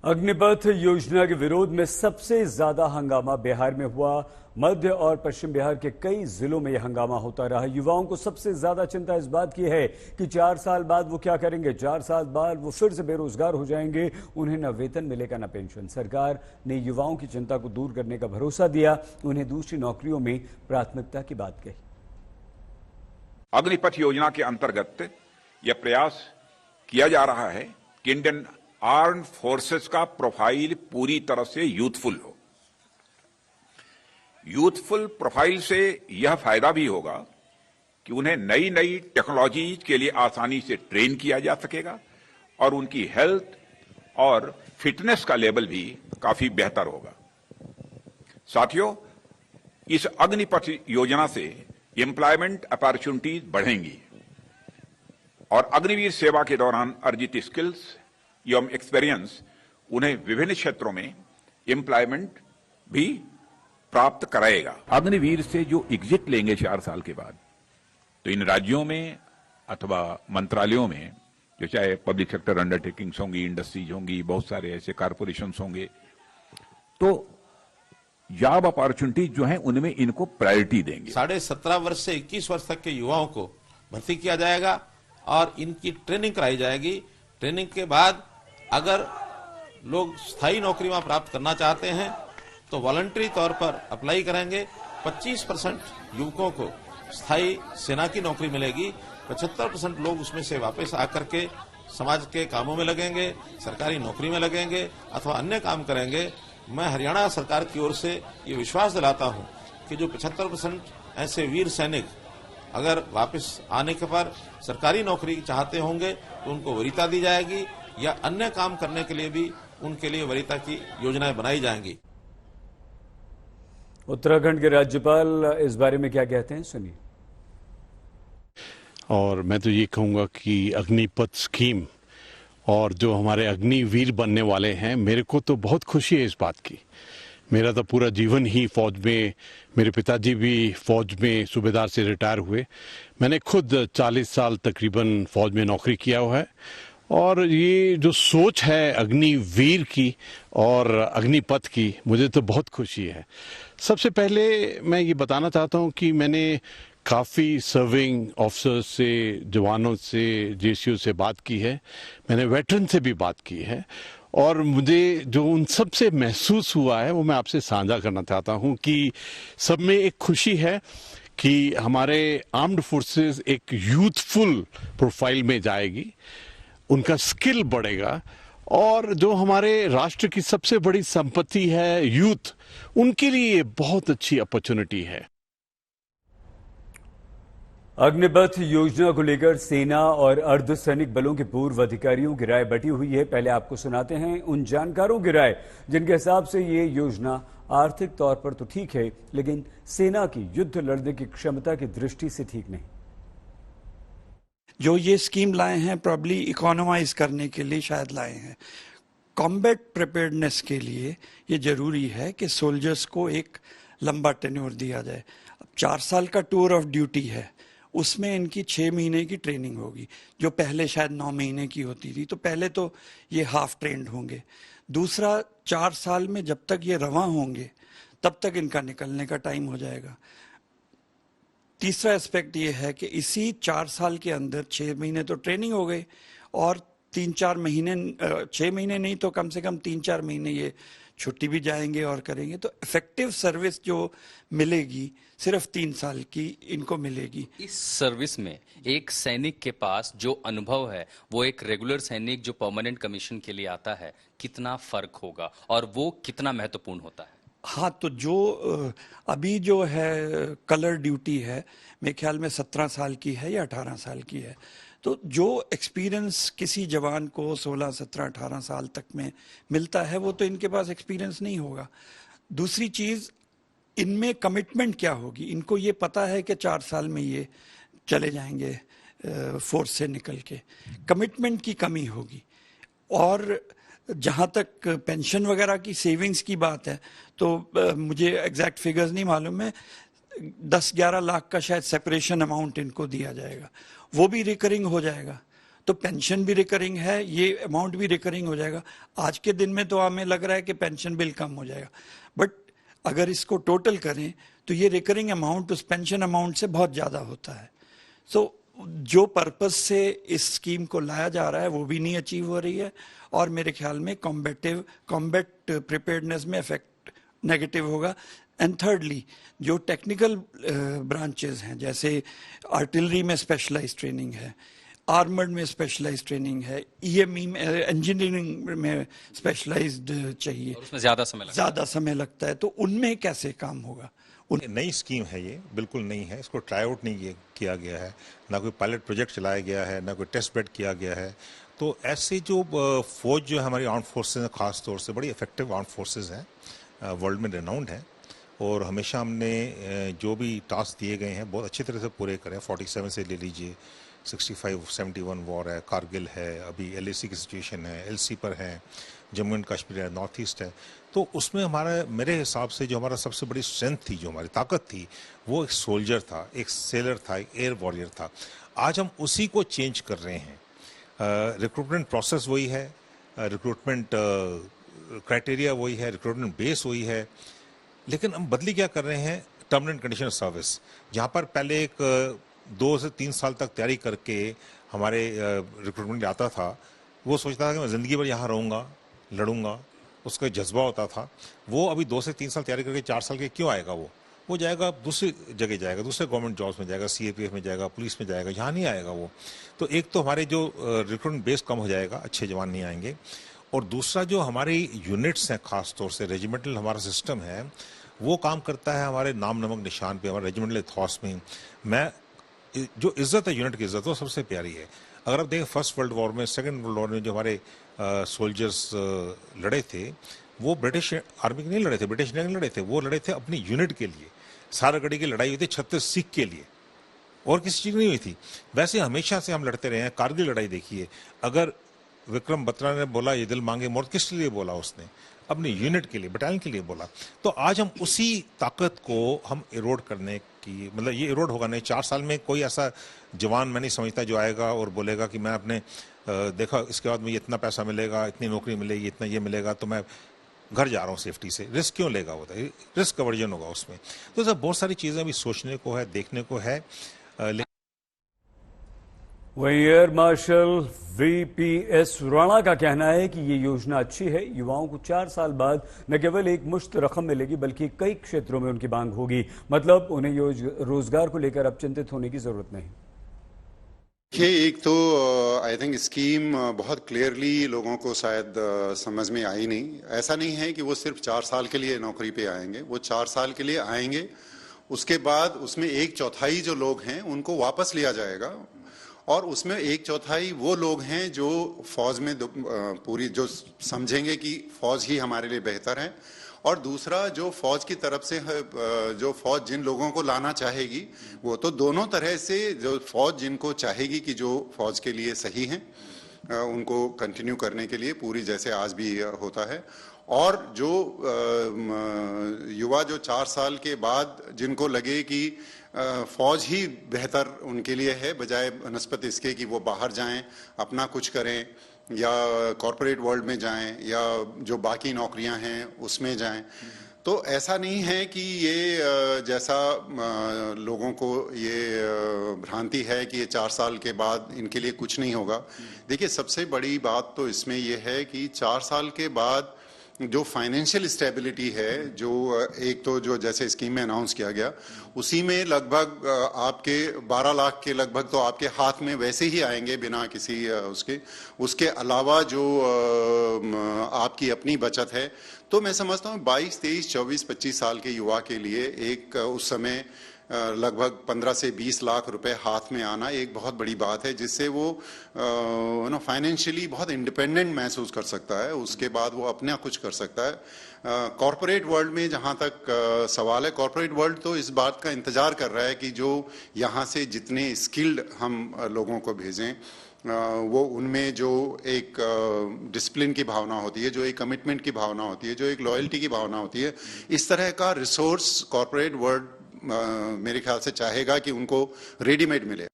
अग्निपथ योजना के विरोध में सबसे ज्यादा हंगामा बिहार में हुआ। मध्य और पश्चिम बिहार के कई जिलों में यह हंगामा होता रहा। युवाओं को सबसे ज्यादा चिंता इस बात की है कि 4 साल बाद वो क्या करेंगे। 4 साल बाद वो फिर से बेरोजगार हो जाएंगे। उन्हें न वेतन मिलेगा न पेंशन। सरकार ने युवाओं की चिंता को दूर करने का भरोसा दिया, उन्हें दूसरी नौकरियों में प्राथमिकता की बात कही। अग्निपथ योजना के अंतर्गत यह प्रयास किया जा रहा है कि इंडियन आर्म्ड फोर्सेस का प्रोफाइल पूरी तरह से यूथफुल हो। यूथफुल प्रोफाइल से यह फायदा भी होगा कि उन्हें नई नई टेक्नोलॉजी के लिए आसानी से ट्रेन किया जा सकेगा और उनकी हेल्थ और फिटनेस का लेवल भी काफी बेहतर होगा। साथियों, इस अग्निपथ योजना से एम्प्लॉयमेंट अपॉर्चुनिटीज बढ़ेंगी और अग्निवीर सेवा के दौरान अर्जित स्किल्स एवं एक्सपीरियंस उन्हें विभिन्न क्षेत्रों में एम्प्लॉयमेंट भी प्राप्त कराएगा। अग्निवीर से जो एग्जिट लेंगे 4 साल के बाद, तो इन राज्यों में अथवा मंत्रालयों में जो चाहे पब्लिक सेक्टर अंडरटेकिंग्स होंगी, इंडस्ट्रीज होंगी, बहुत सारे ऐसे कॉर्पोरेशंस होंगे, तो जॉब अपॉर्चुनिटीज जो है उनमें इनको प्रायोरिटी देंगे। 17.5 वर्ष से 21 वर्ष तक के युवाओं को भर्ती किया जाएगा और इनकी ट्रेनिंग कराई जाएगी। ट्रेनिंग के बाद अगर लोग स्थायी नौकरी वहां प्राप्त करना चाहते हैं तो वॉलंटरी तौर पर अप्लाई करेंगे। 25% युवकों को स्थायी सेना की नौकरी मिलेगी। 75% लोग उसमें से वापस आकर के समाज के कामों में लगेंगे, सरकारी नौकरी में लगेंगे अथवा अन्य काम करेंगे। मैं हरियाणा सरकार की ओर से ये विश्वास दिलाता हूं कि जो 75% ऐसे वीर सैनिक अगर वापस आने के पर सरकारी नौकरी चाहते होंगे तो उनको वरीयता दी जाएगी या अन्य काम करने के लिए भी उनके लिए वरीयता की योजनाएं बनाई जाएंगी। उत्तराखंड के राज्यपाल इस बारे में क्या कहते हैं, सुनिए। और मैं तो ये कहूँगा कि अग्निपथ स्कीम और जो हमारे अग्निवीर बनने वाले हैं, मेरे को तो बहुत खुशी है इस बात की। मेरा तो पूरा जीवन ही फौज में, मेरे पिताजी भी फौज में सूबेदार से रिटायर हुए। मैंने खुद 40 साल तकरीबन फौज में नौकरी किया हुआ है और ये जो सोच है अग्निवीर की और अग्निपथ की, मुझे तो बहुत खुशी है। सबसे पहले मैं ये बताना चाहता हूँ कि मैंने काफ़ी सर्विंग ऑफिसर्स से, जवानों से, जेसीओ से बात की है, मैंने वेटरन से भी बात की है और मुझे जो उन सब से महसूस हुआ है वो मैं आपसे साझा करना चाहता हूँ कि सब में एक खुशी है कि हमारे आर्म्ड फोर्सेस एक यूथफुल प्रोफाइल में जाएगी, उनका स्किल बढ़ेगा और जो हमारे राष्ट्र की सबसे बड़ी संपत्ति है यूथ, उनके लिए ये बहुत अच्छी अपॉर्चुनिटी है। अग्निपथ योजना को लेकर सेना और अर्धसैनिक बलों के पूर्व अधिकारियों की राय बटी हुई है। पहले आपको सुनाते हैं उन जानकारों की राय जिनके हिसाब से ये योजना आर्थिक तौर पर तो ठीक है, लेकिन सेना की युद्ध लड़ने की क्षमता की दृष्टि से ठीक नहीं। जो ये स्कीम लाए हैं प्रॉब्ली इकोनोमाइज करने के लिए शायद लाए हैं। कॉम्बैट प्रिपेयर्डनेस के लिए ये जरूरी है कि सोल्जर्स को एक लंबा टेन्योर दिया जाए। अब 4 साल का टूर ऑफ ड्यूटी है, उसमें इनकी 6 महीने की ट्रेनिंग होगी, जो पहले शायद 9 महीने की होती थी। तो पहले तो ये हाफ ट्रेंड होंगे। दूसरा, 4 साल में जब तक ये रवां होंगे तब तक इनका निकलने का टाइम हो जाएगा। तीसरा एस्पेक्ट ये है कि इसी 4 साल के अंदर 6 महीने तो ट्रेनिंग हो गई और 3-4 महीने, 6 महीने नहीं तो कम से कम 3-4 महीने ये छुट्टी भी जाएंगे और करेंगे। तो इफेक्टिव सर्विस जो मिलेगी सिर्फ 3 साल की इनको मिलेगी। इस सर्विस में एक सैनिक के पास जो अनुभव है वो एक रेगुलर सैनिक जो परमानेंट कमीशन के लिए आता है, कितना फर्क होगा और वो कितना महत्वपूर्ण होता है? हाँ, तो जो अभी जो है कलर ड्यूटी है, मेरे ख्याल में 17 साल की है या 18 साल की है। तो जो एक्सपीरियंस किसी जवान को 16, 17, 18 साल तक में मिलता है वो तो इनके पास एक्सपीरियंस नहीं होगा। दूसरी चीज़, इनमें कमिटमेंट क्या होगी। इनको ये पता है कि 4 साल में ये चले जाएंगे फोर्स से निकल के, कमिटमेंट की कमी होगी। और जहाँ तक पेंशन वगैरह की सेविंग्स की बात है तो मुझे एग्जैक्ट फिगर्स नहीं मालूम है, 10-11 लाख का शायद सेपरेशन अमाउंट इनको दिया जाएगा, वो भी रिकरिंग हो जाएगा। तो पेंशन भी रिकरिंग है, ये अमाउंट भी रिकरिंग हो जाएगा। आज के दिन में तो हमें लग रहा है कि पेंशन बिल कम हो जाएगा, बट अगर इसको टोटल करें तो ये रिकरिंग अमाउंट उस पेंशन अमाउंट से बहुत ज़्यादा होता है। सो जो पर्पस से इस स्कीम को लाया जा रहा है वो भी नहीं अचीव हो रही है, और मेरे ख्याल में कॉम्बैट प्रिपेयर्डनेस में इफेक्ट नेगेटिव होगा। एंड थर्डली, जो टेक्निकल ब्रांचेस हैं, जैसे आर्टिलरी में स्पेशलाइज्ड ट्रेनिंग है, आर्मर्ड में स्पेशलाइज्ड ट्रेनिंग है, ईएमई में, इंजीनियरिंग में स्पेशलाइज्ड चाहिए, और उसमें ज्यादा समय लगता है, तो उनमें कैसे काम होगा? नई स्कीम है ये, बिल्कुल नई है, इसको ट्राई आउट नहीं किया गया है, ना कोई पायलट प्रोजेक्ट चलाया गया है, ना कोई टेस्ट बेड किया गया है। तो ऐसे जो फौज जो है हमारी आर्म फोर्सेज हैं, खास तौर से बड़ी इफेक्टिव आर्म फोर्सेज हैं, वर्ल्ड में रेनाउंड हैं, और हमेशा हमने जो भी टास्क दिए गए हैं बहुत अच्छी तरह से पूरे करें। 47 से ले लीजिए, 65-71 वॉर है, कारगिल है, अभी LAC की सिचुएशन है, LC पर है, जम्मू एंड कश्मीर है, नॉर्थ ईस्ट है। तो उसमें हमारा, मेरे हिसाब से जो हमारा सबसे बड़ी स्ट्रेंथ थी, जो हमारी ताकत थी, वो एक सोल्जर था, एक सेलर था, एक एयर वॉरियर था। आज हम उसी को चेंज कर रहे हैं। रिक्रूटमेंट प्रोसेस वही है, रिक्रूटमेंट क्राइटेरिया वही है, रिक्रूटमेंट बेस वही है, लेकिन हम बदली क्या कर रहे हैं? टर्म एंड कंडीशन सर्विस, जहाँ पर पहले एक 2 से 3 साल तक तैयारी करके हमारे रिक्रूटमेंट आता था, वो सोचता था कि मैं ज़िंदगी भर यहाँ रहूँगा, लड़ूंगा, उसका जज्बा होता था। वो अभी 2 से 3 साल तैयारी करके 4 साल के क्यों आएगा? वो जाएगा दूसरी जगह, जाएगा दूसरे गवर्नमेंट जॉब्स में जाएगा, CAPF में जाएगा, पुलिस में जाएगा, यहाँ नहीं आएगा वो। तो एक तो हमारे जो रिक्रूटमेंट बेस कम हो जाएगा, अच्छे जवान नहीं आएंगे, और दूसरा जो हमारी यूनिट्स हैं, खास तौर से रेजिमेंटल हमारा सिस्टम है, वो काम करता है हमारे नाम नमक निशान पे, हमारे रेजिमेंटल एथॉस में। मैं जो इज्जत है, यूनिट की इज्जत, वो सबसे प्यारी है। अगर आप देखें फर्स्ट वर्ल्ड वॉर में, सेकेंड वर्ल्ड वॉर में जो हमारे सोल्जर्स लड़े थे, वो ब्रिटिश आर्मी के नहीं लड़े थे, ब्रिटिश नहीं लड़े थे, वो लड़े थे अपनी यूनिट के लिए। सारागढ़ी की लड़ाई हुई थी 36 सिख के लिए, और किसी चीज़ नहीं हुई थी। वैसे हमेशा से हम लड़ते रहे हैं। कारगिल लड़ाई देखिए, अगर विक्रम बत्रा ने बोला ये दिल मांगे मोर, किस लिए बोला? उसने अपनी यूनिट के लिए, बटालियन के लिए बोला। तो आज हम उसी ताकत को हम इरोड करने की, मतलब ये इरोड होगा नहीं। 4 साल में कोई ऐसा जवान मैं नहीं समझता जो आएगा और बोलेगा कि मैं अपने देखा इसके बाद मुझे इतना पैसा मिलेगा, इतनी नौकरी मिलेगी, इतना ये मिलेगा, तो मैं घर जा रहा हूँ सेफ्टी से। रिस्क क्यों लेगा? होता है रिस्क कवर्जन होगा उसमें। तो सब बहुत सारी चीज़ें अभी सोचने को है, देखने को है। वहीं एयर मार्शल VPS राणा का कहना है कि ये योजना अच्छी है। युवाओं को 4 साल बाद न केवल एक मुश्त रकम मिलेगी, बल्कि कई क्षेत्रों में उनकी मांग होगी। मतलब उन्हें रोजगार को लेकर अब चिंतित होने की जरूरत नहीं। देखिए, एक तो आई थिंक स्कीम बहुत क्लियरली लोगों को शायद समझ में आई नहीं। ऐसा नहीं है कि वो सिर्फ 4 साल के लिए नौकरी पे आएंगे, वो 4 साल के लिए आएंगे, उसके बाद उसमें 1/4 जो लोग हैं उनको वापस लिया जाएगा, और उसमें 1/4 वो लोग हैं जो फौज में पूरी जो समझेंगे कि फौज ही हमारे लिए बेहतर है, और दूसरा जो फौज की तरफ से जो फौज जिन लोगों को लाना चाहेगी, वो तो दोनों तरह से, जो फौज जिनको चाहेगी कि जो फौज के लिए सही हैं उनको कंटिन्यू करने के लिए पूरी, जैसे आज भी होता है, और जो युवा जो 4 साल के बाद जिनको लगे कि फौज ही बेहतर उनके लिए है, बजाय बनस्पत इसके कि वो बाहर जाएं, अपना कुछ करें, या कॉरपोरेट वर्ल्ड में जाएं, या जो बाकी नौकरियां हैं उसमें जाएं। तो ऐसा नहीं है कि ये जैसा लोगों को ये भ्रांति है कि ये 4 साल के बाद इनके लिए कुछ नहीं होगा। देखिए, सबसे बड़ी बात तो इसमें ये है कि 4 साल के बाद जो फाइनेंशियल स्टेबिलिटी है, जो एक तो जो जैसे स्कीम में अनाउंस किया गया, उसी में लगभग आपके 12 लाख के लगभग तो आपके हाथ में वैसे ही आएंगे बिना किसी उसके अलावा जो आपकी अपनी बचत है। तो मैं समझता हूँ 22, 23, 24, 25 साल के युवा के लिए एक उस समय लगभग 15 से 20 लाख रुपए हाथ में आना एक बहुत बड़ी बात है, जिससे वो फाइनेंशियली बहुत इंडिपेंडेंट महसूस कर सकता है। उसके बाद वो अपना कुछ कर सकता है। कॉरपोरेट वर्ल्ड में जहाँ तक सवाल है, कॉरपोरेट वर्ल्ड तो इस बात का इंतजार कर रहा है कि जो यहाँ से जितने स्किल्ड हम लोगों को भेजें, वो उनमें जो एक डिसिप्लिन की भावना होती है, जो एक कमिटमेंट की भावना होती है, जो एक लॉयल्टी की भावना होती है, इस तरह का रिसोर्स कॉरपोरेट वर्ल्ड मेरे ख्याल से चाहेगा कि उनको रेडीमेड मिले।